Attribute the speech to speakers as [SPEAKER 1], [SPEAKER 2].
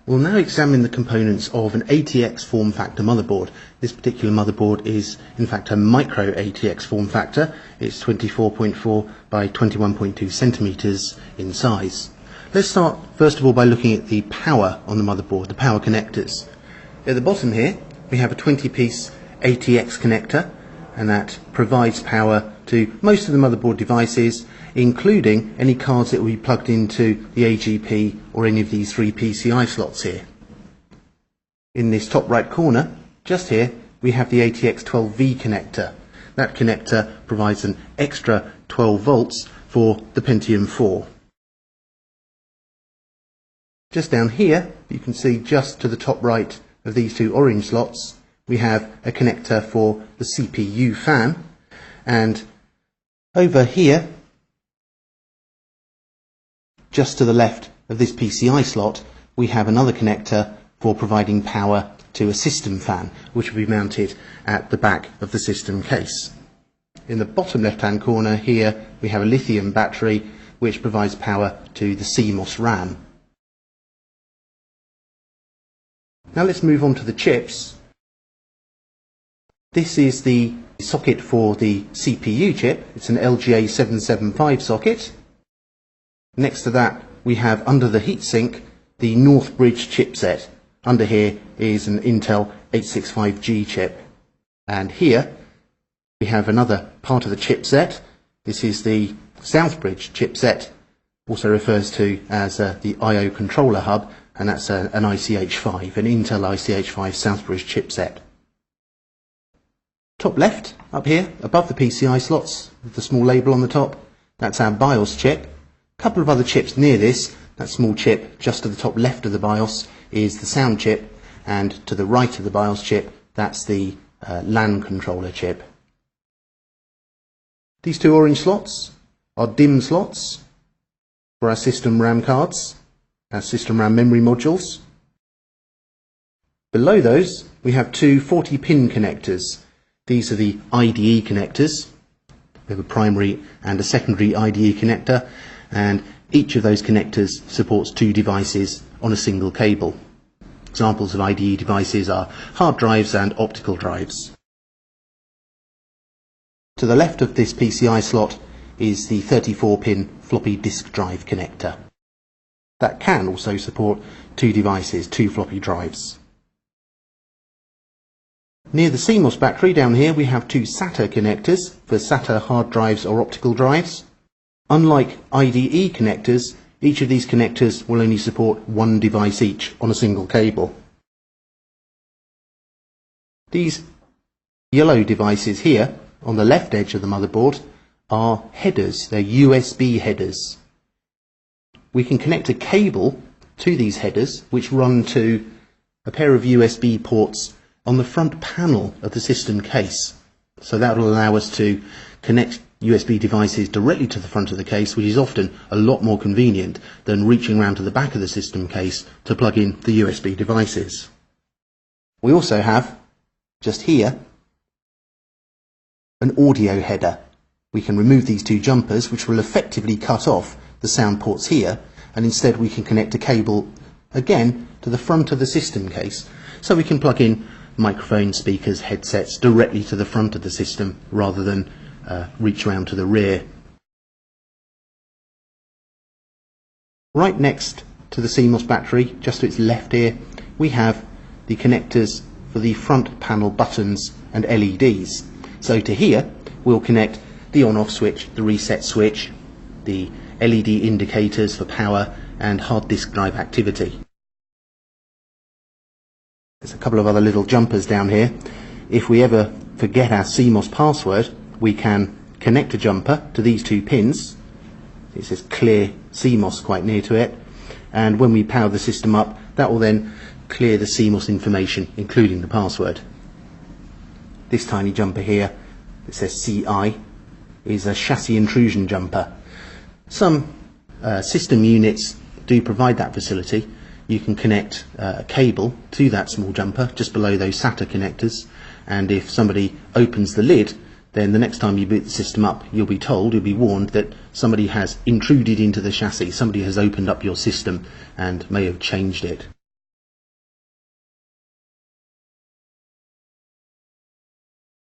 [SPEAKER 1] We'll now examine the components of an ATX form factor motherboard. This particular motherboard is in fact a micro ATX form factor. It's 24.4 by 21.2 centimeters in size. Let's start first of all by looking at the power on the motherboard, the power connectors. At the bottom here we have a 20-piece ATX connector, and that provides power to most of the motherboard devices, including any cards that will be plugged into the AGP or any of these three PCI slots here. In this top right corner, just here, we have the ATX 12V connector. That connector provides an extra 12 volts for the Pentium 4. Just down here, you can see just to the top right of these two orange slots, we have a connector for the CPU fan, and over here, just to the left of this PCI slot, we have another connector for providing power to a system fan, which will be mounted at the back of the system case. In the bottom left-hand corner here, we have a lithium battery which provides power to the CMOS RAM. Now let's move on to the chips. This is the socket for the CPU chip. It's an LGA 775 socket. Next to that, we have under the heatsink the Northbridge chipset. Under here is an Intel 865G chip. And here we have another part of the chipset. This is the Southbridge chipset, also refers to as the I/O controller hub, and that's an ICH5, an Intel ICH5 Southbridge chipset. Top left, up here, above the PCI slots, with the small label on the top, that's our BIOS chip. A couple of other chips near this. That small chip just to the top left of the BIOS is the sound chip, and to the right of the BIOS chip, that's the LAN controller chip. These two orange slots are DIMM slots for our system RAM cards, our system RAM memory modules. Below those, we have two 40-pin connectors. These are the IDE connectors. We have a primary and a secondary IDE connector, and each of those connectors supports two devices on a single cable. Examples of IDE devices are hard drives and optical drives. To the left of this PCI slot is the 34-pin floppy disk drive connector. That can also support two devices, two floppy drives. Near the CMOS battery down here we have two SATA connectors for SATA hard drives or optical drives. Unlike IDE connectors, each of these connectors will only support one device each on a single cable. These yellow devices here on the left edge of the motherboard are headers. They're USB headers. We can connect a cable to these headers which run to a pair of USB ports on the front panel of the system case. So that will allow us to connect USB devices directly to the front of the case, which is often a lot more convenient than reaching around to the back of the system case to plug in the USB devices. We also have, just here, an audio header. We can remove these two jumpers, which will effectively cut off the sound ports here, and instead we can connect a cable again to the front of the system case, so we can plug in microphones, speakers, headsets directly to the front of the system rather than reach around to the rear. Right next to the CMOS battery, just to its left here, we have the connectors for the front panel buttons and LEDs. So to here we'll connect the on-off switch, the reset switch, the LED indicators for power and hard disk drive activity. There's a couple of other little jumpers down here. If we ever forget our CMOS password, we can connect a jumper to these two pins. It says clear CMOS quite near to it, and when we power the system up, that will then clear the CMOS information, including the password. This tiny jumper here that says CI is a chassis intrusion jumper. Some system units do provide that facility. You can connect a cable to that small jumper just below those SATA connectors, and if somebody opens the lid, then the next time you boot the system up, you'll be warned that somebody has intruded into the chassis, somebody has opened up your system and may have changed it.